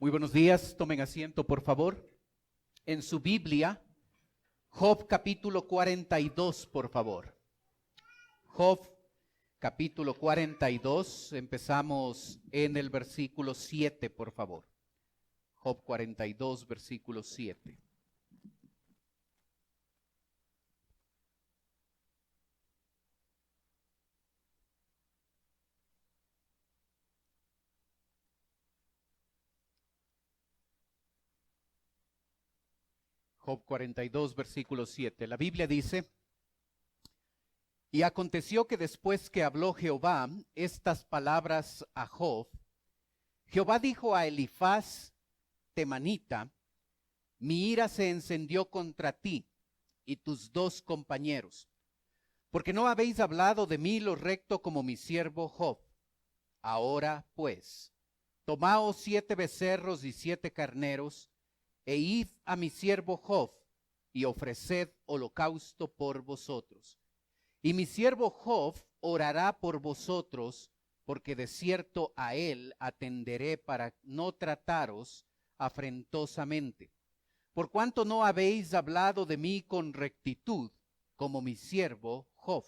Muy buenos días, tomen asiento por favor. En su Biblia, Job capítulo 42, por favor. Job capítulo 42, empezamos en el versículo 7, por favor. Job 42, versículo 7. Job 42, versículo 7. La Biblia dice: Y aconteció que después que habló Jehová estas palabras a Job, Jehová dijo a Elifaz temanita: Mi ira se encendió contra ti y tus dos compañeros, porque no habéis hablado de mí lo recto como mi siervo Job. Ahora pues, tomaos 7 becerros y 7 carneros, e id a mi siervo Job, y ofreced holocausto por vosotros. Y mi siervo Job orará por vosotros, porque de cierto a él atenderé para no trataros afrentosamente. Por cuanto no habéis hablado de mí con rectitud, como mi siervo Job.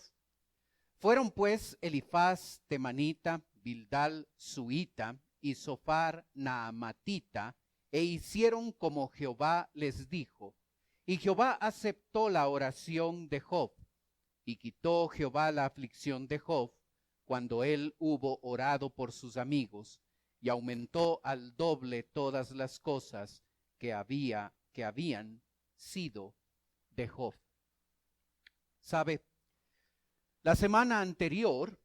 Fueron pues Elifaz temanita, Bildad suita y Zophar naamatita, e hicieron como Jehová les dijo. Y Jehová aceptó la oración de Job, y quitó Jehová la aflicción de Job, cuando él hubo orado por sus amigos, y aumentó al doble todas las cosas que habían sido de Job. ¿Sabe? La semana anterior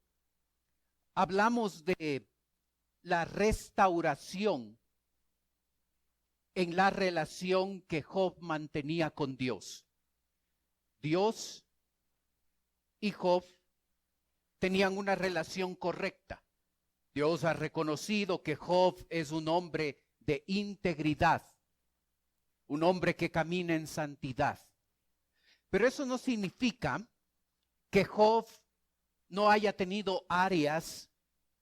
hablamos de la restauración en la relación que Job mantenía con Dios. Dios y Job tenían una relación correcta. Dios ha reconocido que Job es un hombre de integridad, un hombre que camina en santidad. Pero eso no significa que Job no haya tenido áreas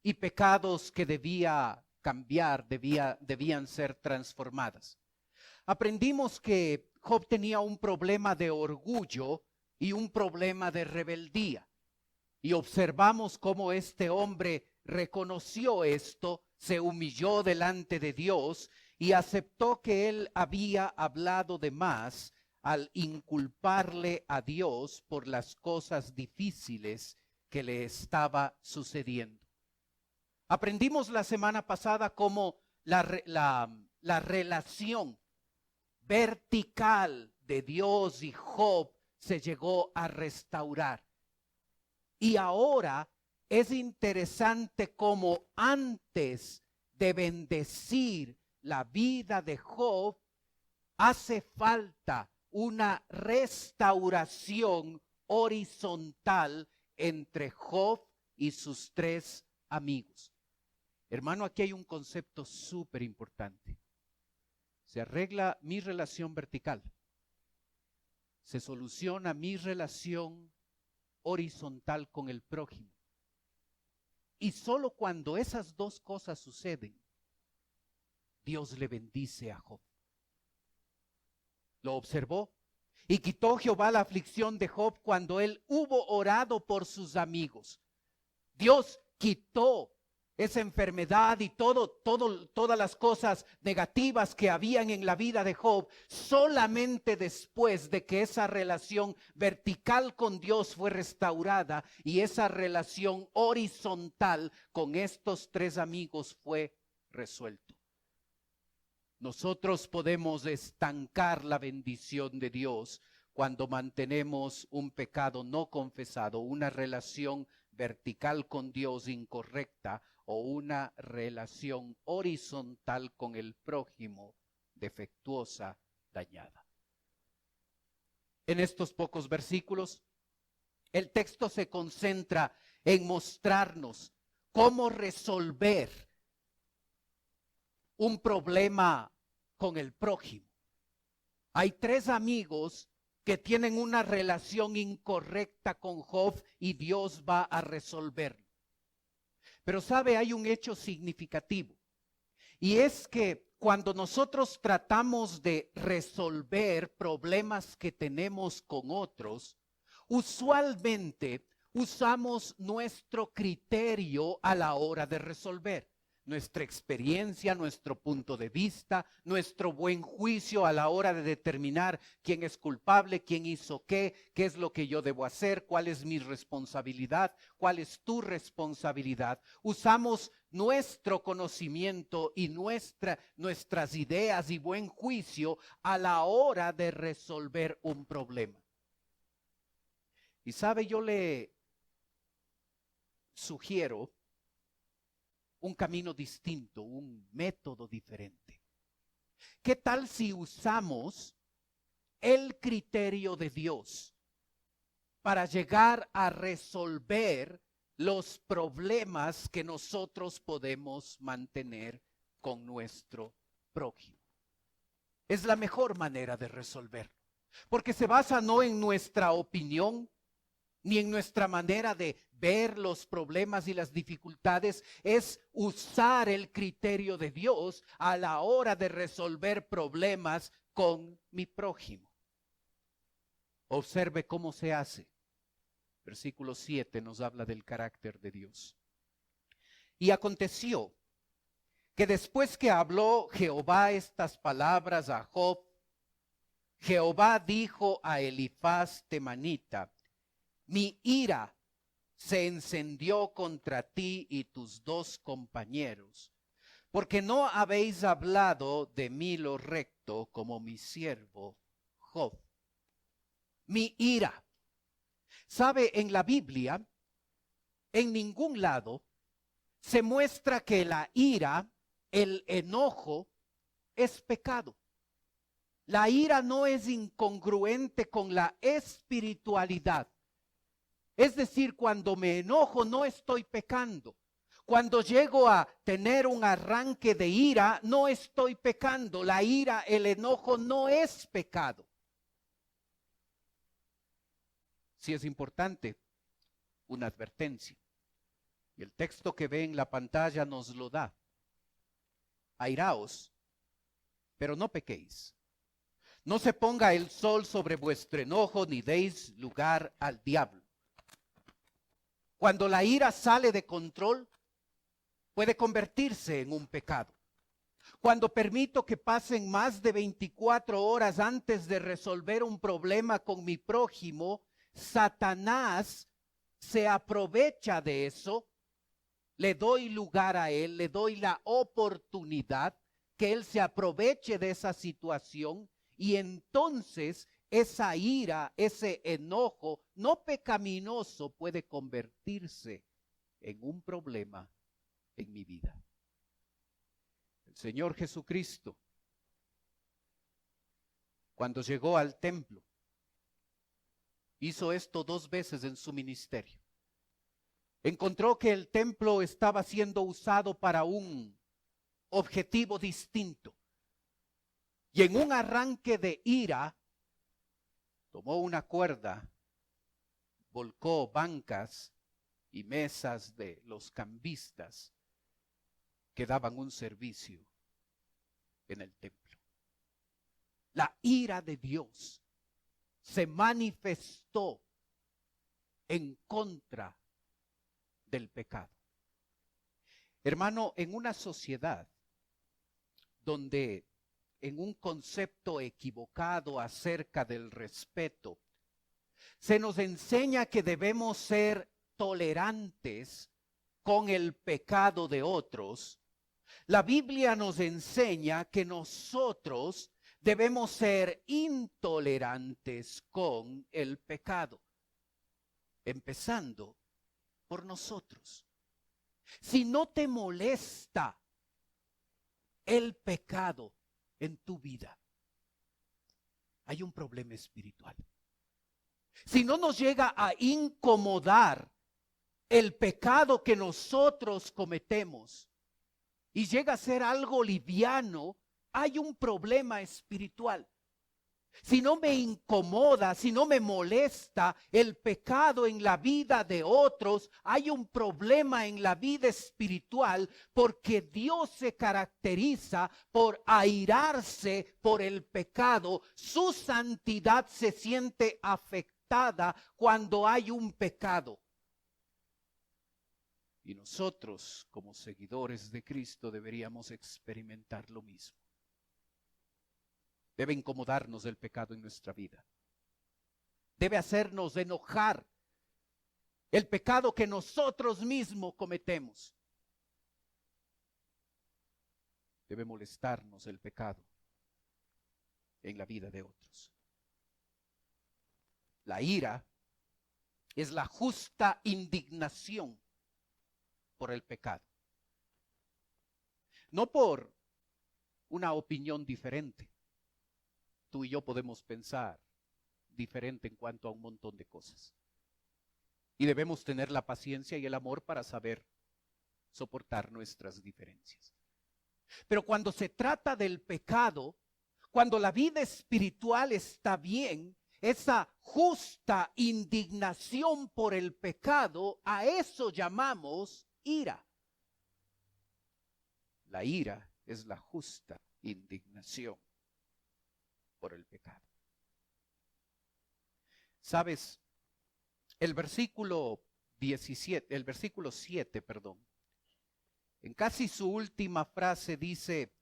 y pecados que debía cambiar, debían ser transformadas. Aprendimos que Job tenía un problema de orgullo y un problema de rebeldía. Y observamos cómo este hombre reconoció esto, se humilló delante de Dios y aceptó que él había hablado de más al inculparle a Dios por las cosas difíciles que le estaba sucediendo. Aprendimos la semana pasada cómo la relación vertical de Dios y Job se llegó a restaurar. Y ahora es interesante cómo antes de bendecir la vida de Job, hace falta una restauración horizontal entre Job y sus 3 amigos. Hermano, aquí hay un concepto súper importante. Se arregla mi relación vertical. Se soluciona mi relación horizontal con el prójimo. Y solo cuando esas dos cosas suceden, Dios le bendice a Job. ¿Lo observó? Y quitó Jehová la aflicción de Job cuando él hubo orado por sus amigos. Dios quitó esa enfermedad y todas las cosas negativas que habían en la vida de Job solamente después de que esa relación vertical con Dios fue restaurada y esa relación horizontal con estos 3 amigos fue resuelto. Nosotros podemos estancar la bendición de Dios cuando mantenemos un pecado no confesado, una relación vertical con Dios incorrecta o una relación horizontal con el prójimo defectuosa, dañada. En estos pocos versículos, el texto se concentra en mostrarnos cómo resolver un problema con el prójimo. Hay 3 amigos que tienen una relación incorrecta con Job y Dios va a resolverlo. Pero sabe, hay un hecho significativo y es que cuando nosotros tratamos de resolver problemas que tenemos con otros, usualmente usamos nuestro criterio a la hora de resolver. Nuestra experiencia, nuestro punto de vista, nuestro buen juicio a la hora de determinar quién es culpable, quién hizo qué es lo que yo debo hacer, cuál es mi responsabilidad, cuál es tu responsabilidad. Usamos nuestro conocimiento y nuestras ideas y buen juicio a la hora de resolver un problema. Y sabe, yo le sugiero un camino distinto, un método diferente. ¿Qué tal si usamos el criterio de Dios para llegar a resolver los problemas que nosotros podemos mantener con nuestro prójimo? Es la mejor manera de resolverlo, porque se basa no en nuestra opinión, ni en nuestra manera de ver los problemas y las dificultades, es usar el criterio de Dios a la hora de resolver problemas con mi prójimo. Observe cómo se hace. Versículo 7 nos habla del carácter de Dios. Y aconteció que después que habló Jehová estas palabras a Job, Jehová dijo a Elifaz temanita: mi ira se encendió contra ti y tus dos compañeros, porque no habéis hablado de mí lo recto como mi siervo Job. Mi ira. ¿Sabe? En la Biblia, en ningún lado se muestra que la ira, el enojo, es pecado. La ira no es incongruente con la espiritualidad. Es decir, cuando me enojo no estoy pecando. Cuando llego a tener un arranque de ira, no estoy pecando. La ira, el enojo no es pecado. Sí es importante una advertencia. Y el texto que ve en la pantalla nos lo da. Airaos, pero no pequéis. No se ponga el sol sobre vuestro enojo, ni deis lugar al diablo. Cuando la ira sale de control, puede convertirse en un pecado. Cuando permito que pasen más de 24 horas antes de resolver un problema con mi prójimo, Satanás se aprovecha de eso, le doy lugar a él, le doy la oportunidad que él se aproveche de esa situación y entonces esa ira, ese enojo no pecaminoso puede convertirse en un problema en mi vida. El Señor Jesucristo, cuando llegó al templo, hizo esto 2 veces en su ministerio. Encontró que el templo estaba siendo usado para un objetivo distinto. Y en un arranque de ira, tomó una cuerda, volcó bancas y mesas de los cambistas que daban un servicio en el templo. La ira de Dios se manifestó en contra del pecado. Hermano, en una sociedad donde en un concepto equivocado acerca del respeto, se nos enseña que debemos ser tolerantes con el pecado de otros. La Biblia nos enseña que nosotros debemos ser intolerantes con el pecado, empezando por nosotros. Si no te molesta el pecado en tu vida, hay un problema espiritual. Si no nos llega a incomodar el pecado que nosotros cometemos y llega a ser algo liviano, hay un problema espiritual. si no me incomoda, si no me molesta el pecado en la vida de otros, hay un problema en la vida espiritual, porque Dios se caracteriza por airarse por el pecado. Su santidad se siente afectada cuando hay un pecado. Y nosotros, como seguidores de Cristo, deberíamos experimentar lo mismo. Debe incomodarnos el pecado en nuestra vida. Debe hacernos enojar el pecado que nosotros mismos cometemos. Debe molestarnos el pecado en la vida de otros. La ira es la justa indignación por el pecado. No por una opinión diferente. Tú y yo podemos pensar diferente en cuanto a un montón de cosas. Y debemos tener la paciencia y el amor para saber soportar nuestras diferencias. Pero cuando se trata del pecado, cuando la vida espiritual está bien, esa justa indignación por el pecado, a eso llamamos ira. La ira es la justa indignación por el pecado. ¿Sabes? El versículo 17, el versículo 7, en casi su última frase dice: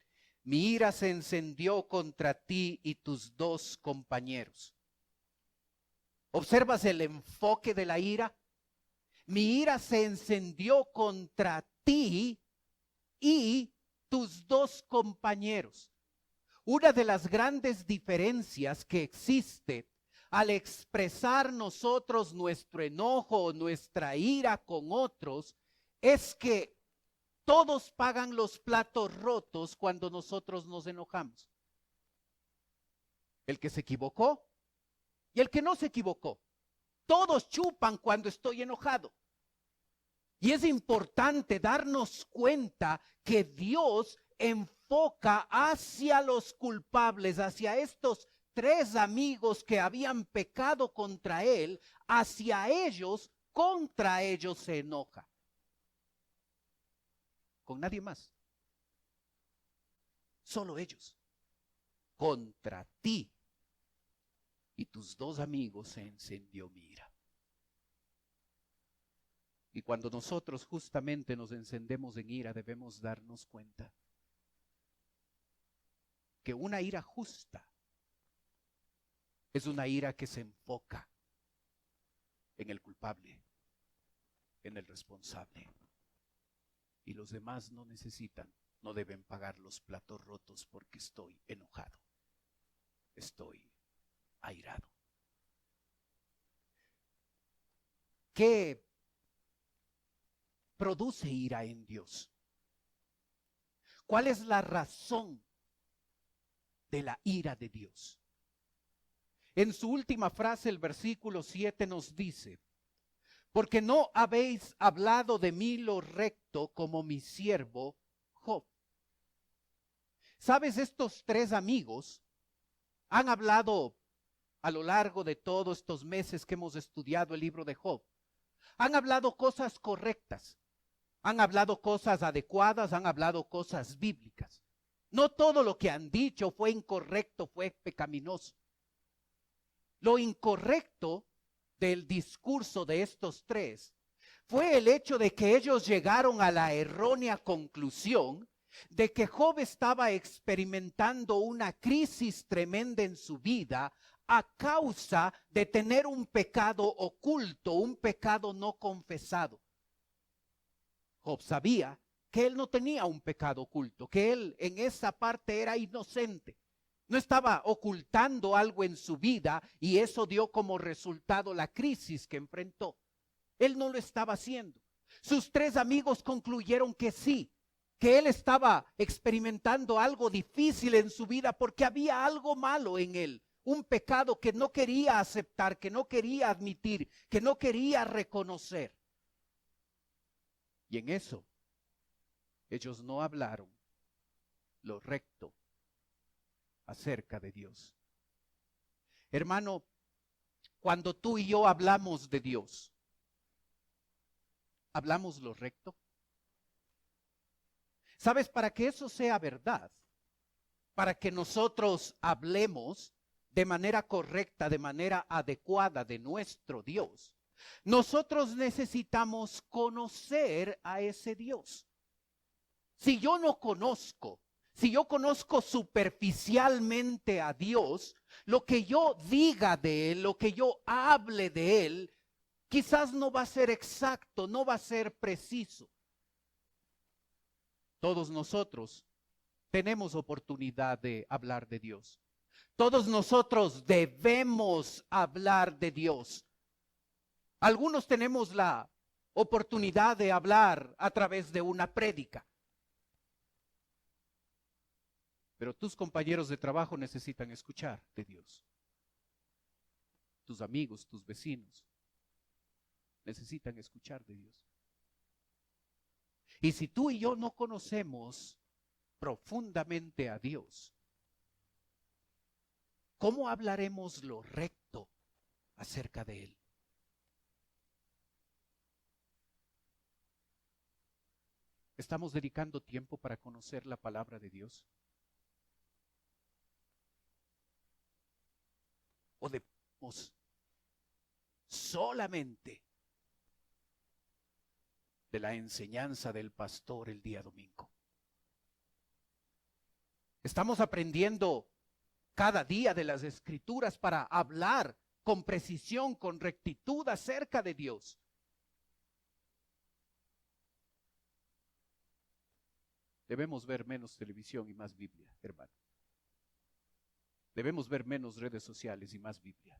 mi ira se encendió contra ti y tus dos compañeros. ¿Observas el enfoque de la ira? Mi ira se encendió contra ti y tus dos compañeros. Una de las grandes diferencias que existe al expresar nosotros nuestro enojo o nuestra ira con otros es que todos pagan los platos rotos cuando nosotros nos enojamos. El que se equivocó y el que no se equivocó. Todos chupan cuando estoy enojado. Y es importante darnos cuenta que Dios enfoca hacia los culpables, hacia estos tres amigos que habían pecado contra él, hacia ellos, contra ellos se enoja. Con nadie más. Solo ellos. Contra ti y tus dos amigos se encendió mi ira. Y cuando nosotros justamente nos encendemos en ira, debemos darnos cuenta que una ira justa es una ira que se enfoca en el culpable, en el responsable. Y los demás no necesitan, no deben pagar los platos rotos porque estoy enojado, estoy airado. ¿Qué produce ira en Dios? ¿Cuál es la razón de la ira de Dios? En su última frase, el versículo 7 nos dice: porque no habéis hablado de mí lo recto como mi siervo Job. ¿Sabes? Estos tres amigos han hablado a lo largo de todos estos meses que hemos estudiado el libro de Job. Han hablado cosas correctas, han hablado cosas adecuadas, han hablado cosas bíblicas. No todo lo que han dicho fue incorrecto, fue pecaminoso. Lo incorrecto del discurso de estos tres fue el hecho de que ellos llegaron a la errónea conclusión de que Job estaba experimentando una crisis tremenda en su vida a causa de tener un pecado oculto, un pecado no confesado. Job sabía que él no tenía un pecado oculto, que él en esa parte era inocente. No estaba ocultando algo en su vida y eso dio como resultado la crisis que enfrentó. Él no lo estaba haciendo. Sus tres amigos concluyeron que sí, que él estaba experimentando algo difícil en su vida porque había algo malo en él, un pecado que no quería aceptar, que no quería admitir, que no quería reconocer. Y en eso, ellos no hablaron lo recto acerca de Dios. Hermano, cuando tú y yo hablamos de Dios, ¿hablamos lo recto? ¿Sabes? Para que eso sea verdad, para que nosotros hablemos de manera correcta, de manera adecuada de nuestro Dios, nosotros necesitamos conocer a ese Dios. Si yo no conozco, si yo conozco superficialmente a Dios, lo que yo diga de Él, lo que yo hable de Él, quizás no va a ser exacto, no va a ser preciso. Todos nosotros tenemos oportunidad de hablar de Dios. Todos nosotros debemos hablar de Dios. Algunos tenemos la oportunidad de hablar a través de una prédica. Pero tus compañeros de trabajo necesitan escuchar de Dios. Tus amigos, tus vecinos necesitan escuchar de Dios. Y si tú y yo no conocemos profundamente a Dios, ¿cómo hablaremos lo recto acerca de Él? ¿Estamos dedicando tiempo para conocer la palabra de Dios? ¿O debemos solamente de la enseñanza del pastor el día domingo? Estamos aprendiendo cada día de las Escrituras para hablar con precisión, con rectitud acerca de Dios. Debemos ver menos televisión y más Biblia, hermano. Debemos ver menos redes sociales y más Biblia.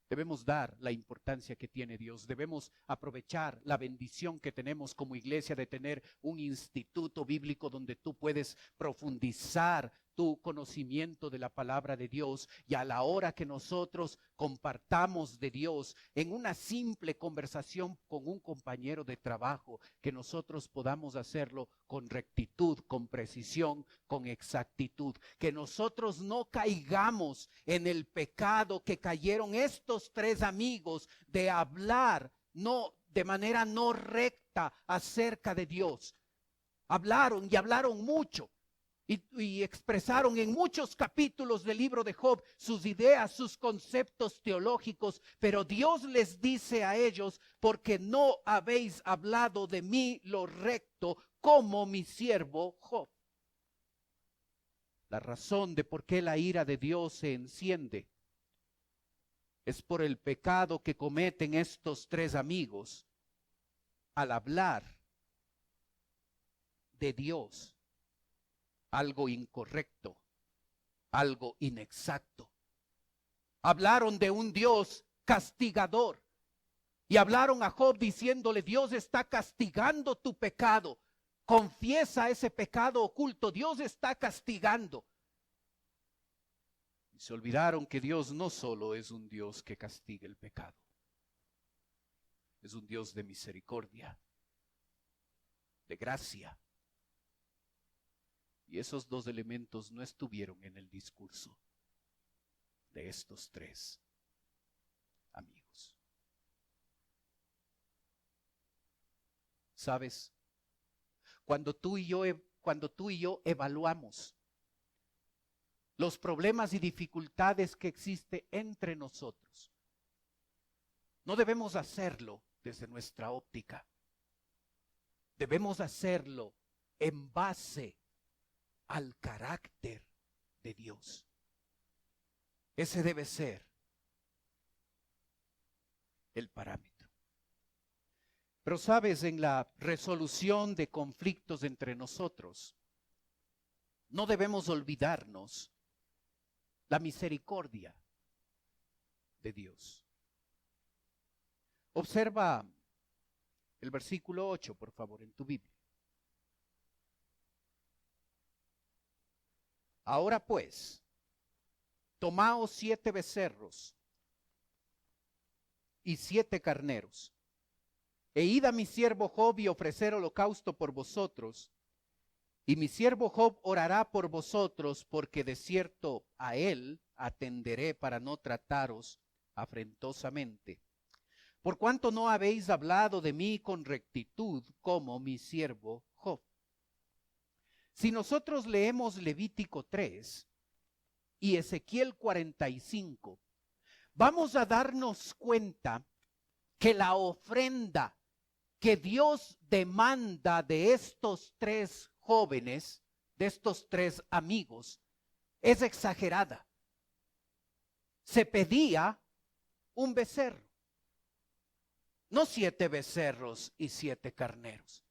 Debemos dar la importancia que tiene Dios. Debemos aprovechar la bendición que tenemos como iglesia de tener un instituto bíblico donde tú puedes profundizar tu conocimiento de la palabra de Dios, y a la hora que nosotros compartamos de Dios en una simple conversación con un compañero de trabajo, que nosotros podamos hacerlo con rectitud, con precisión, con exactitud, que nosotros no caigamos en el pecado que cayeron estos tres amigos de hablar de manera no recta acerca de Dios. Hablaron y hablaron mucho. Y expresaron en muchos capítulos del libro de Job sus ideas, sus conceptos teológicos, pero Dios les dice a ellos: porque no habéis hablado de mí lo recto, como mi siervo Job. La razón de por qué la ira de Dios se enciende es por el pecado que cometen estos tres amigos al hablar de Dios. Algo incorrecto, algo inexacto. Hablaron de un Dios castigador y hablaron a Job diciéndole: Dios está castigando tu pecado, confiesa ese pecado oculto, Dios está castigando. Y se olvidaron que Dios no solo es un Dios que castiga el pecado, es un Dios de misericordia, de gracia. Y esos dos elementos no estuvieron en el discurso de estos tres amigos. ¿Sabes? Cuando tú y yo evaluamos los problemas y dificultades que existen entre nosotros, no debemos hacerlo desde nuestra óptica. Debemos hacerlo en base al carácter de Dios. Ese debe ser el parámetro. Pero sabes, en la resolución de conflictos entre nosotros, no debemos olvidarnos la misericordia de Dios. Observa el versículo 8, por favor, en tu Biblia. Ahora pues, tomaos 7 becerros y 7 carneros, e id a mi siervo Job y ofrecer holocausto por vosotros, Y mi siervo Job orará por vosotros, porque de cierto a él atenderé para no trataros afrentosamente. Por cuanto no habéis hablado de mí con rectitud, como mi siervo Job. Si nosotros leemos Levítico 3 y Ezequiel 45, vamos a darnos cuenta que la ofrenda que Dios demanda de estos tres jóvenes, de estos tres amigos, es exagerada. Se pedía un becerro, no 7 becerros y 7 carneros.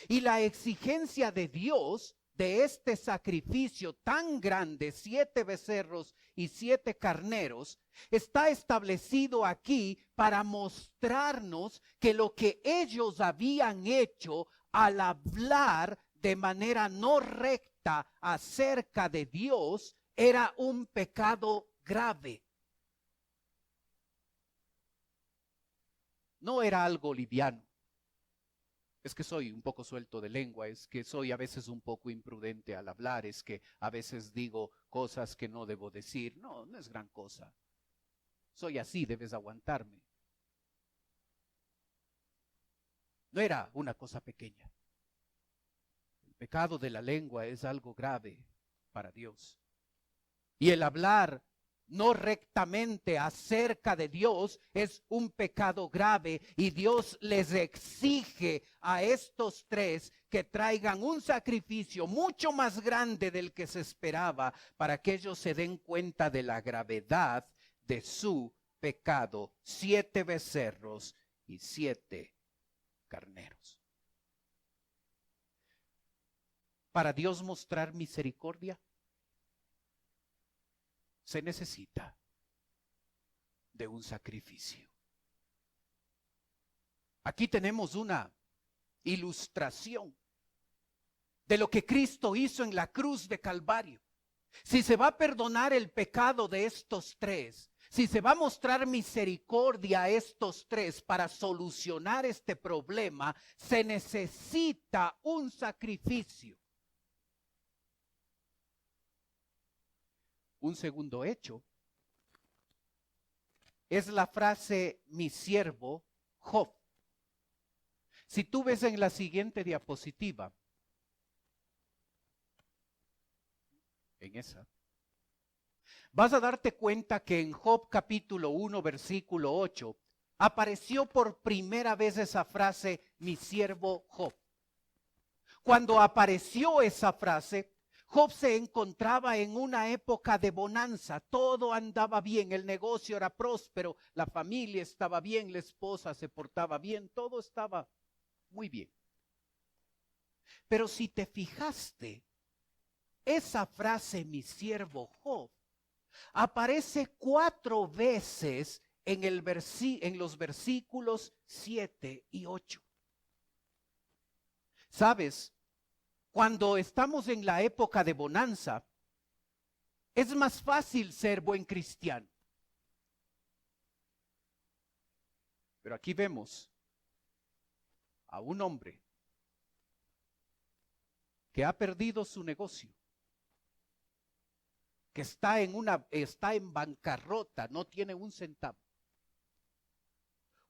Y la exigencia de Dios de este sacrificio tan grande, 7 becerros y 7 carneros, está establecido aquí para mostrarnos que lo que ellos habían hecho al hablar de manera no recta acerca de Dios era un pecado grave. No era algo liviano. Es que soy un poco suelto de lengua, es que soy a veces un poco imprudente al hablar, es que a veces digo cosas que no debo decir. No, no es gran cosa. Soy así, debes aguantarme. No era una cosa pequeña. El pecado de la lengua es algo grave para Dios. Y el hablar no rectamente acerca de Dios es un pecado grave, y Dios les exige a estos tres que traigan un sacrificio mucho más grande del que se esperaba para que ellos se den cuenta de la gravedad de su pecado. 7 becerros y 7 carneros. Para Dios mostrar misericordia, se necesita de un sacrificio. Aquí tenemos una ilustración de lo que Cristo hizo en la cruz de Calvario. Si se va a perdonar el pecado de estos tres, si se va a mostrar misericordia a estos tres para solucionar este problema, se necesita un sacrificio. Un segundo hecho es la frase mi siervo Job. Si tú ves en la siguiente diapositiva, en esa, vas a darte cuenta que en Job capítulo 1 versículo 8 apareció por primera vez esa frase mi siervo Job. Cuando apareció esa frase, Job se encontraba en una época de bonanza, todo andaba bien, el negocio era próspero, la familia estaba bien, la esposa se portaba bien, todo estaba muy bien. Pero si te fijaste, esa frase, mi siervo Job, aparece 4 veces en los versículos 7 y 8. ¿Sabes? Cuando estamos en la época de bonanza, es más fácil ser buen cristiano. Pero aquí vemos a un hombre que ha perdido su negocio, que está en bancarrota, no tiene un centavo.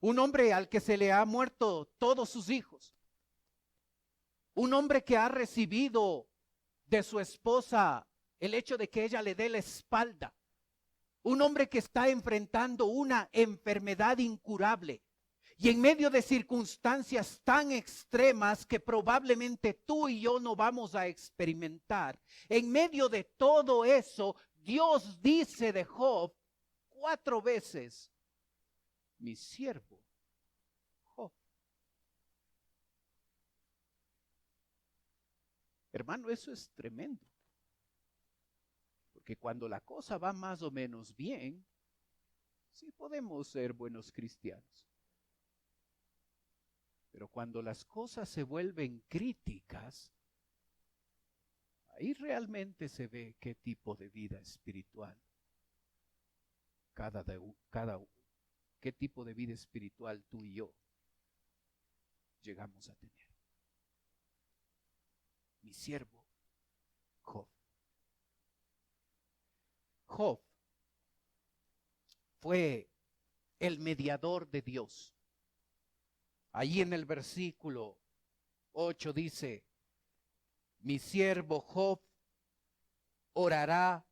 Un hombre al que se le ha muerto todos sus hijos. Un hombre que ha recibido de su esposa el hecho de que ella le dé la espalda. Un hombre que está enfrentando una enfermedad incurable. Y en medio de circunstancias tan extremas que probablemente tú y yo no vamos a experimentar, en medio de todo eso, Dios dice de Job 4 veces, mi siervo Job. Hermano, eso es tremendo. Porque cuando la cosa va más o menos bien, sí podemos ser buenos cristianos. Pero cuando las cosas se vuelven críticas, ahí realmente se ve qué tipo de vida espiritual qué tipo de vida espiritual tú y yo llegamos a tener. Mi siervo Job. Job fue el mediador de Dios. Allí en el versículo 8 dice, mi siervo Job orará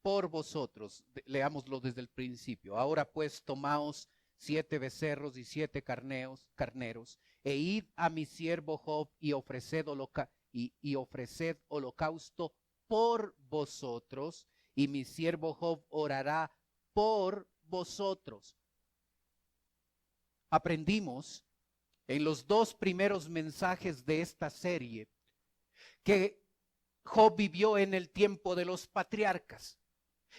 por vosotros. Leámoslo desde el principio. Ahora pues tomaos 7 becerros y 7 carneros, e id a mi siervo Job y ofreced holocausto por vosotros, y mi siervo Job orará por vosotros. Aprendimos en los 2 primeros mensajes de esta serie que Job vivió en el tiempo de los patriarcas.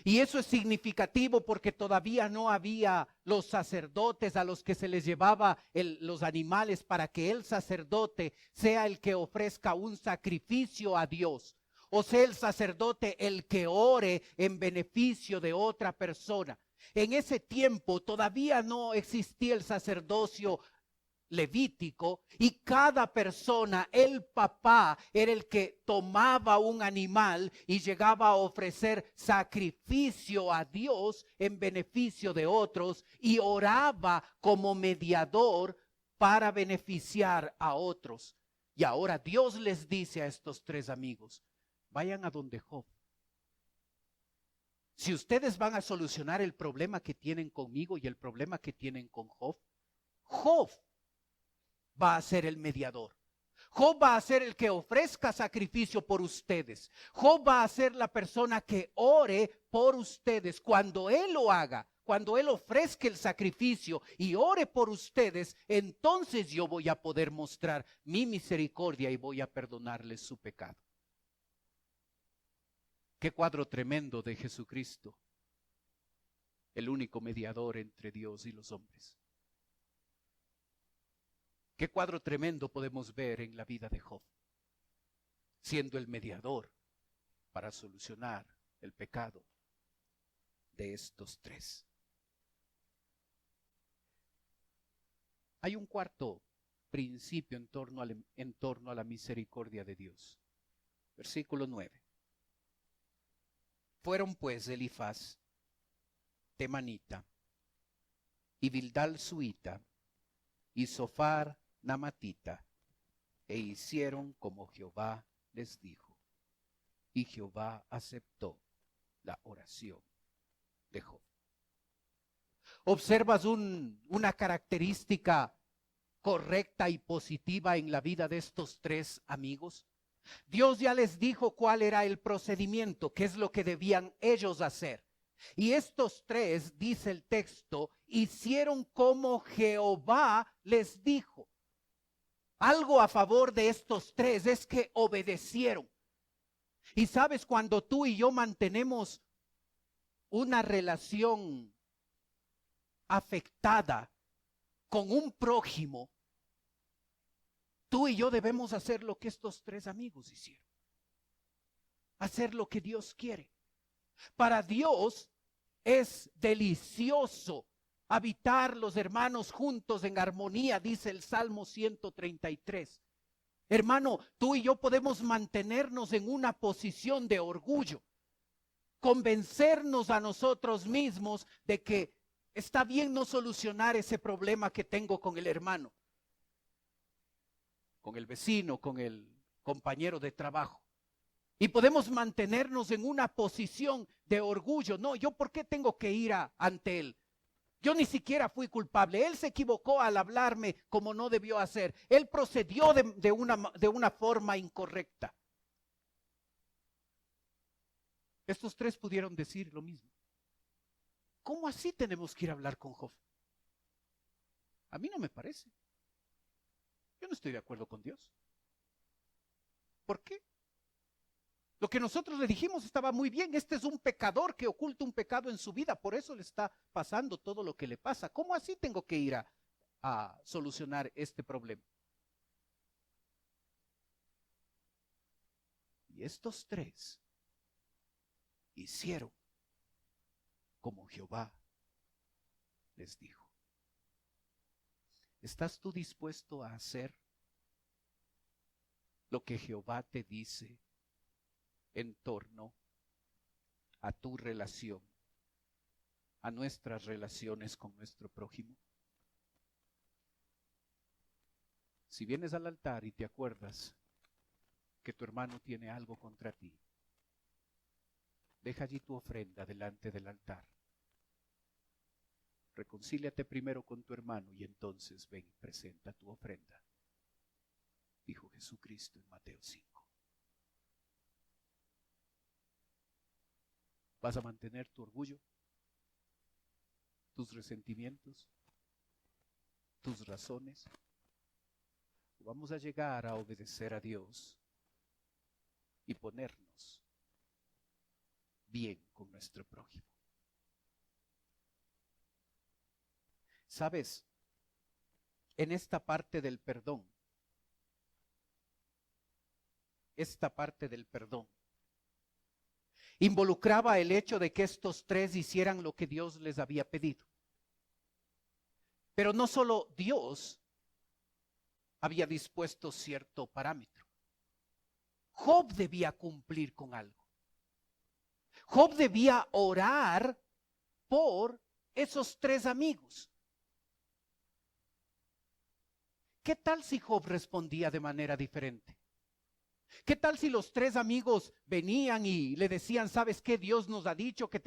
Y eso es significativo porque todavía no había los sacerdotes a los que se les llevaba los animales para que el sacerdote sea el que ofrezca un sacrificio a Dios. O sea, el sacerdote el que ore en beneficio de otra persona. En ese tiempo todavía no existía el sacerdocio levítico, y cada persona, el papá, era el que tomaba un animal y llegaba a ofrecer sacrificio a Dios en beneficio de otros y oraba como mediador para beneficiar a otros. Y ahora Dios les dice a estos 3 amigos, vayan a donde Job. Si ustedes van a solucionar el problema que tienen conmigo y el problema que tienen con Job, Job va a ser el mediador. Job va a ser el que ofrezca sacrificio por ustedes. Job va a ser la persona que ore por ustedes. Cuando él lo haga, cuando él ofrezca el sacrificio y ore por ustedes, entonces yo voy a poder mostrar mi misericordia y voy a perdonarles su pecado. Qué cuadro tremendo de Jesucristo, el único mediador entre Dios y los hombres. Qué cuadro tremendo podemos ver en la vida de Job, siendo el mediador para solucionar el pecado de estos 3. Hay un cuarto principio en torno a la misericordia de Dios. Versículo 9. Fueron pues Elifaz, temanita, y Bildad suita, y Sofar namatita, e hicieron como Jehová les dijo. Y Jehová aceptó la oración de Job. ¿Observas una característica correcta y positiva en la vida de estos 3 amigos? Dios ya les dijo cuál era el procedimiento, qué es lo que debían ellos hacer. Y estos 3, dice el texto, hicieron como Jehová les dijo. Algo a favor de estos 3 es que obedecieron. Y sabes, cuando tú y yo mantenemos una relación afectada con un prójimo, tú y yo debemos hacer lo que estos 3 amigos hicieron. Hacer lo que Dios quiere. Para Dios es delicioso habitar los hermanos juntos en armonía, dice el Salmo 133. Hermano, tú y yo podemos mantenernos en una posición de orgullo, convencernos a nosotros mismos de que está bien no solucionar ese problema que tengo con el hermano, con el vecino, con el compañero de trabajo. Y podemos mantenernos en una posición de orgullo. No, ¿yo por qué tengo que ir ante él? Yo ni siquiera fui culpable. Él se equivocó al hablarme como no debió hacer. Él procedió de una forma incorrecta. Estos 3 pudieron decir lo mismo. ¿Cómo así tenemos que ir a hablar con Job? A mí no me parece. Yo no estoy de acuerdo con Dios. ¿Por qué? Lo que nosotros le dijimos estaba muy bien. Este es un pecador que oculta un pecado en su vida. Por eso le está pasando todo lo que le pasa. ¿Cómo así tengo que ir a solucionar este problema? Y estos 3 hicieron como Jehová les dijo. ¿Estás tú dispuesto a hacer lo que Jehová te dice en torno a tu relación, a nuestras relaciones con nuestro prójimo. Si vienes al altar y te acuerdas que tu hermano tiene algo contra ti, deja allí tu ofrenda delante del altar. Reconcíliate primero con tu hermano y entonces ven y presenta tu ofrenda, dijo Jesucristo en Mateo 5. ¿Vas a mantener tu orgullo, tus resentimientos, tus razones? ¿O vamos a llegar a obedecer a Dios y ponernos bien con nuestro prójimo? ¿Sabes? En esta parte del perdón, involucraba el hecho de que estos tres hicieran lo que Dios les había pedido. Pero no solo Dios había dispuesto cierto parámetro. Job debía cumplir con algo. Job debía orar por esos tres amigos. ¿Qué tal si Job respondía de manera diferente? ¿Qué tal si los tres amigos venían y le decían, ¿sabes qué? Dios nos ha dicho que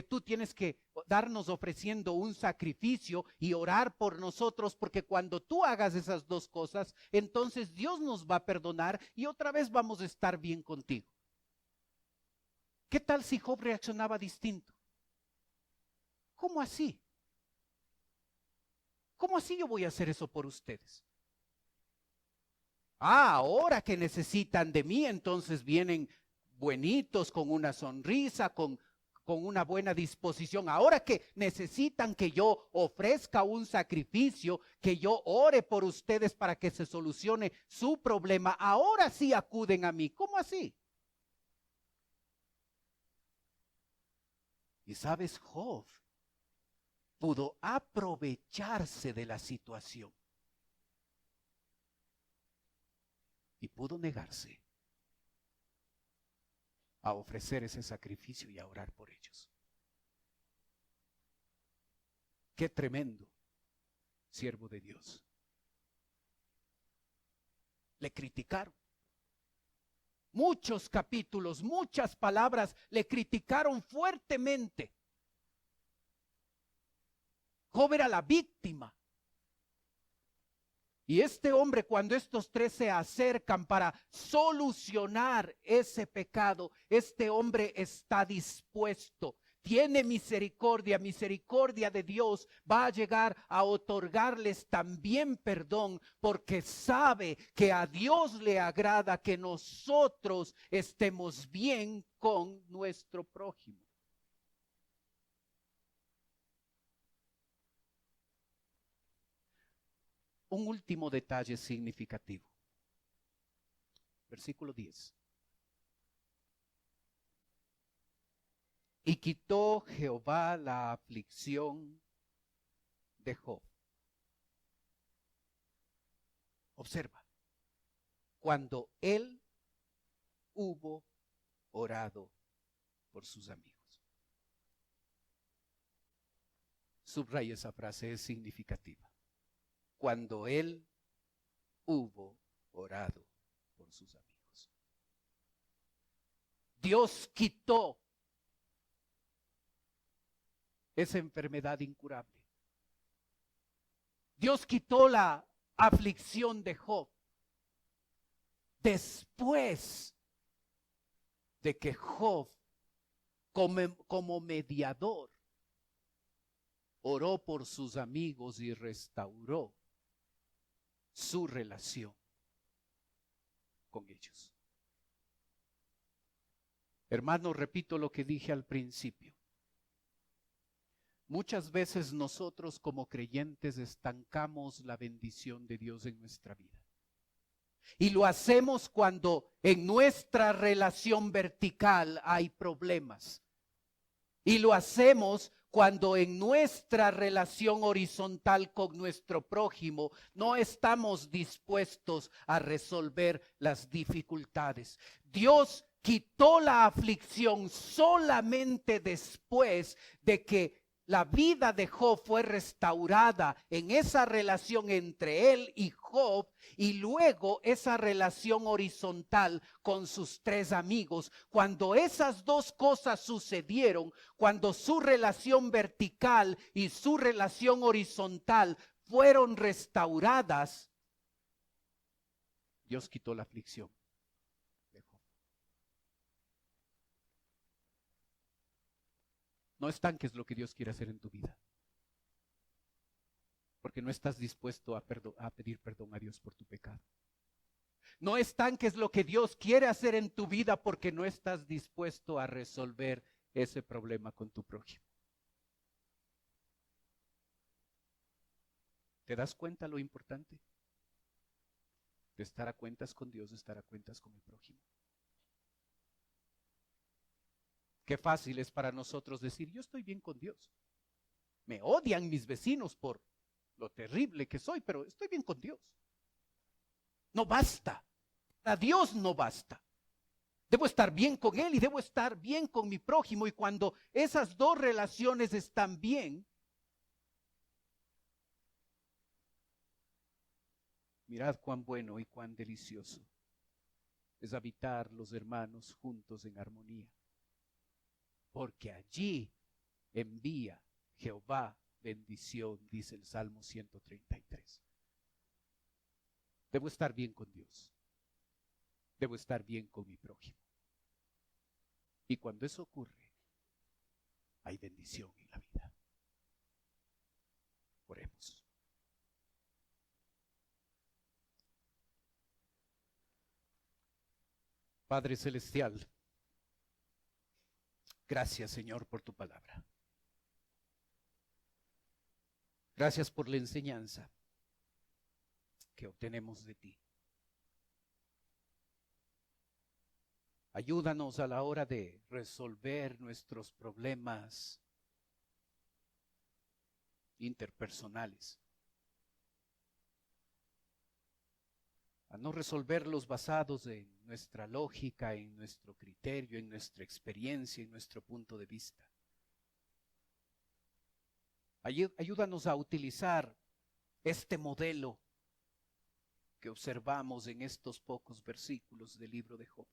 tú tienes que darnos ofreciendo un sacrificio y orar por nosotros, porque cuando tú hagas esas dos cosas, entonces Dios nos va a perdonar y otra vez vamos a estar bien contigo. ¿Qué tal si Job reaccionaba distinto? ¿Cómo así? ¿Cómo así yo voy a hacer eso por ustedes? Ahora que necesitan de mí, entonces vienen buenitos, con una sonrisa, con una buena disposición. Ahora que necesitan que yo ofrezca un sacrificio, que yo ore por ustedes para que se solucione su problema, ahora sí acuden a mí. ¿Cómo así? Y sabes, Job pudo aprovecharse de la situación y pudo negarse a ofrecer ese sacrificio y a orar por ellos. Qué tremendo siervo de Dios. Le criticaron. Muchos capítulos, muchas palabras le criticaron fuertemente. Job era la víctima. Y este hombre, cuando estos tres se acercan para solucionar ese pecado, este hombre está dispuesto, tiene misericordia de Dios, va a llegar a otorgarles también perdón, porque sabe que a Dios le agrada que nosotros estemos bien con nuestro prójimo. Un último detalle significativo. Versículo 10. Y quitó Jehová la aflicción de Job. Observa, cuando él hubo orado por sus amigos. Subraya esa frase, es significativa. Cuando él hubo orado por sus amigos. Dios quitó esa enfermedad incurable. Dios quitó la aflicción de Job después de que Job, como mediador, oró por sus amigos y restauró su relación con ellos. Hermanos, repito lo que dije al principio. Muchas veces nosotros como creyentes estancamos la bendición de Dios en nuestra vida. Y lo hacemos cuando en nuestra relación vertical hay problemas. Y lo hacemos cuando en nuestra relación horizontal con nuestro prójimo no estamos dispuestos a resolver las dificultades. Dios quitó la aflicción solamente después de que la vida de Job fue restaurada en esa relación entre él y Job, y luego esa relación horizontal con sus tres amigos. Cuando esas dos cosas sucedieron, cuando su relación vertical y su relación horizontal fueron restauradas, Dios quitó la aflicción de Job. No estanques lo que Dios quiere hacer en tu vida, porque no estás dispuesto a pedir perdón a Dios por tu pecado. No estanques lo que Dios quiere hacer en tu vida porque no estás dispuesto a resolver ese problema con tu prójimo. ¿Te das cuenta lo importante? De estar a cuentas con Dios, de estar a cuentas con el prójimo. Qué fácil es para nosotros decir, yo estoy bien con Dios. Me odian mis vecinos por lo terrible que soy, pero estoy bien con Dios. No basta. A Dios no basta. Debo estar bien con Él y debo estar bien con mi prójimo. Y cuando esas dos relaciones están bien, mirad cuán bueno y cuán delicioso es habitar los hermanos juntos en armonía. Porque allí envía Jehová bendición, dice el Salmo 133. Debo estar bien con Dios. Debo estar bien con mi prójimo. Y cuando eso ocurre, hay bendición en la vida. Oremos. Padre Celestial, gracias, Señor, por tu palabra. Gracias por la enseñanza que obtenemos de ti. Ayúdanos a la hora de resolver nuestros problemas interpersonales, a no resolverlos basados en nuestra lógica, en nuestro criterio, en nuestra experiencia, en nuestro punto de vista. Ayúdanos a utilizar este modelo que observamos en estos pocos versículos del libro de Job.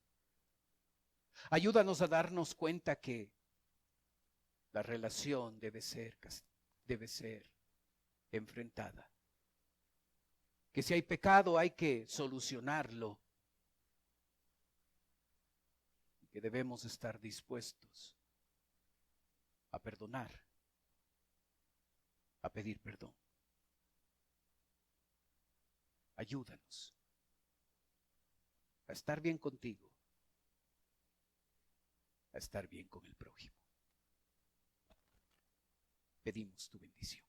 Ayúdanos a darnos cuenta que la relación debe ser enfrentada. Que si hay pecado hay que solucionarlo. Y que debemos estar dispuestos a perdonar, a pedir perdón. Ayúdanos a estar bien contigo, a estar bien con el prójimo. Pedimos tu bendición.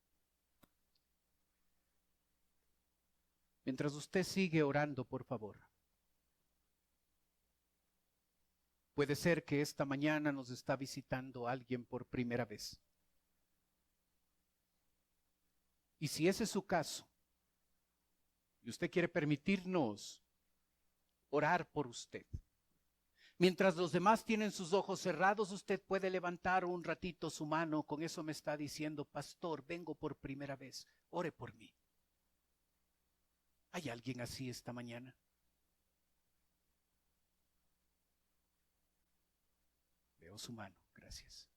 Mientras usted sigue orando, por favor. Puede ser que esta mañana nos está visitando alguien por primera vez. Y si ese es su caso, y usted quiere permitirnos orar por usted, mientras los demás tienen sus ojos cerrados, usted puede levantar un ratito su mano. Con eso me está diciendo, pastor, vengo por primera vez, ore por mí. ¿Hay alguien así esta mañana? Veo su mano, gracias.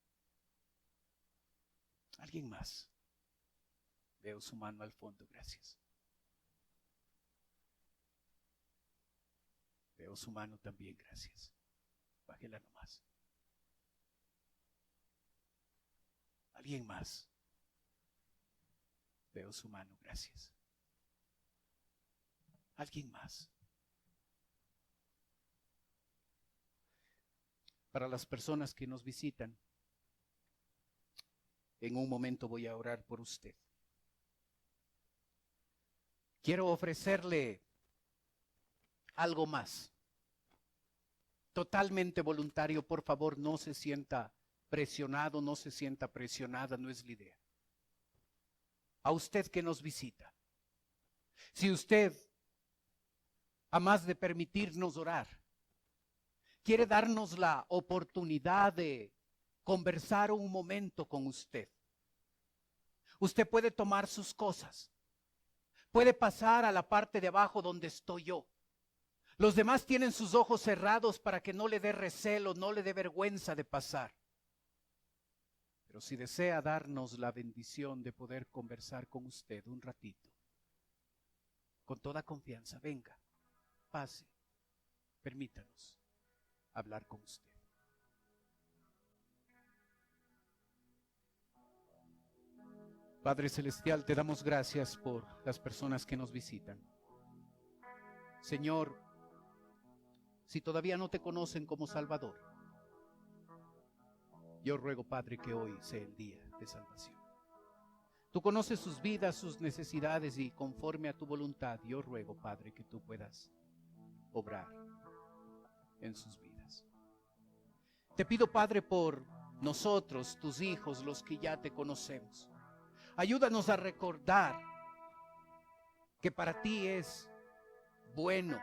¿Alguien más? Veo su mano al fondo, gracias. Veo su mano también, gracias. Bájela nomás. ¿Alguien más? Veo su mano, gracias. ¿Alguien más? Para las personas que nos visitan, en un momento voy a orar por usted. Quiero ofrecerle algo más. Totalmente voluntario, por favor, no se sienta presionado, no se sienta presionada, no es la idea. A usted que nos visita, si usted, a más de permitirnos orar, quiere darnos la oportunidad de conversar un momento con usted. Usted puede tomar sus cosas, puede pasar a la parte de abajo donde estoy yo. Los demás tienen sus ojos cerrados para que no le dé recelo, no le dé vergüenza de pasar. Pero si desea darnos la bendición de poder conversar con usted un ratito, con toda confianza, venga, pase, permítanos hablar con usted. Padre Celestial, te damos gracias por las personas que nos visitan. Señor, si todavía no te conocen como Salvador, yo ruego, Padre, que hoy sea el día de salvación. Tú conoces sus vidas, sus necesidades, y conforme a tu voluntad, yo ruego, Padre, que tú puedas obrar en sus vidas. Te pido, Padre, por nosotros, tus hijos, los que ya te conocemos. Ayúdanos a recordar que para ti es bueno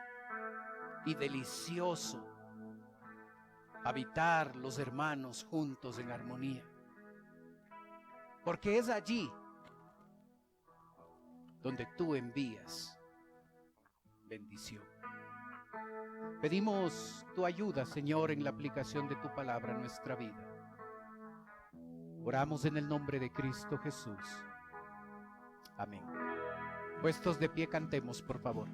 y delicioso habitar los hermanos juntos en armonía, porque es allí donde tú envías bendición. Pedimos tu ayuda, Señor, en la aplicación de tu palabra a nuestra vida. Oramos en el nombre de Cristo Jesús. Amén. Puestos de pie, cantemos, por favor.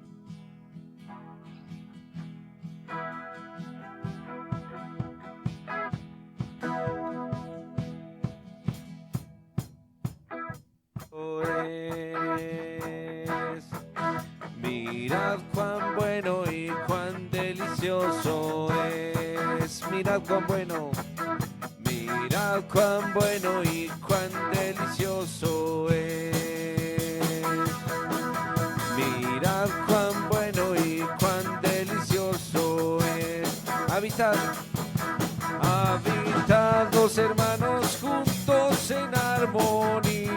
Mirad cuán bueno y cuán delicioso es. Mirad cuán bueno. Mirad cuán bueno y cuán delicioso es. Mirad cuán bueno y cuán delicioso es. Habitad los hermanos juntos en armonía,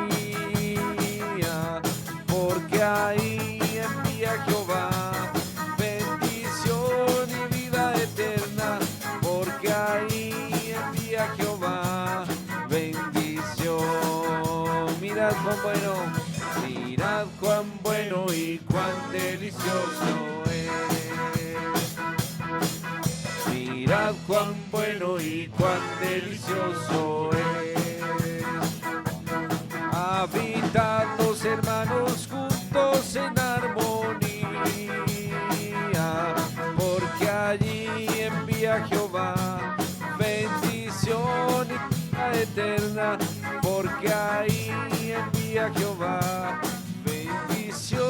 porque ahí envía Jehová bendición y vida eterna, porque ahí envía Jehová bendición. Mirad cuán bueno y cuán delicioso es. Mirad cuán bueno y cuán delicioso es. Habitad los hermanos juntos en armonía, porque allí envía Jehová bendición y vida eterna, porque ahí envía Jehová bendición,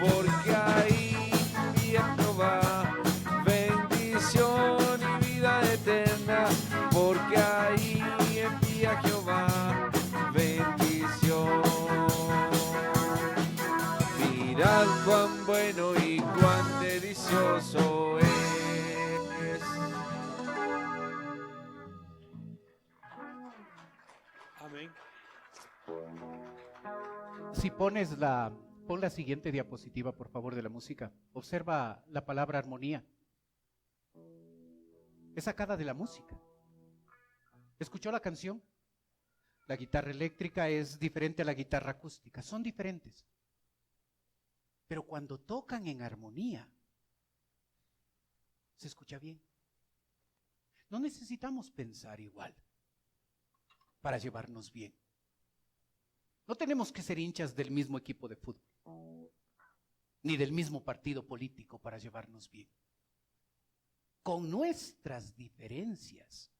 porque ahí envía Jehová bendición y vida eterna, porque ahí envía Jehová bendición. Mirad cuán bueno y cuán delicioso es. Amén. Si pon la siguiente diapositiva, por favor, de la música. Observa la palabra armonía. Es sacada de la música. ¿Escuchó la canción? La guitarra eléctrica es diferente a la guitarra acústica. Son diferentes. Pero cuando tocan en armonía, se escucha bien. No necesitamos pensar igual para llevarnos bien. No tenemos que ser hinchas del mismo equipo de fútbol, ni del mismo partido político para llevarnos bien. Con nuestras diferencias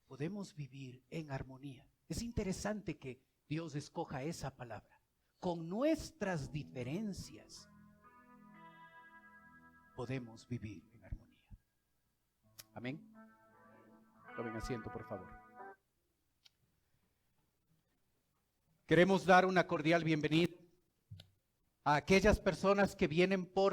podemos vivir en armonía. Es interesante que Dios escoja esa palabra. Con nuestras diferencias podemos vivir en armonía. Amén. Tomen asiento, por favor. Queremos dar una cordial bienvenida a aquellas personas que vienen por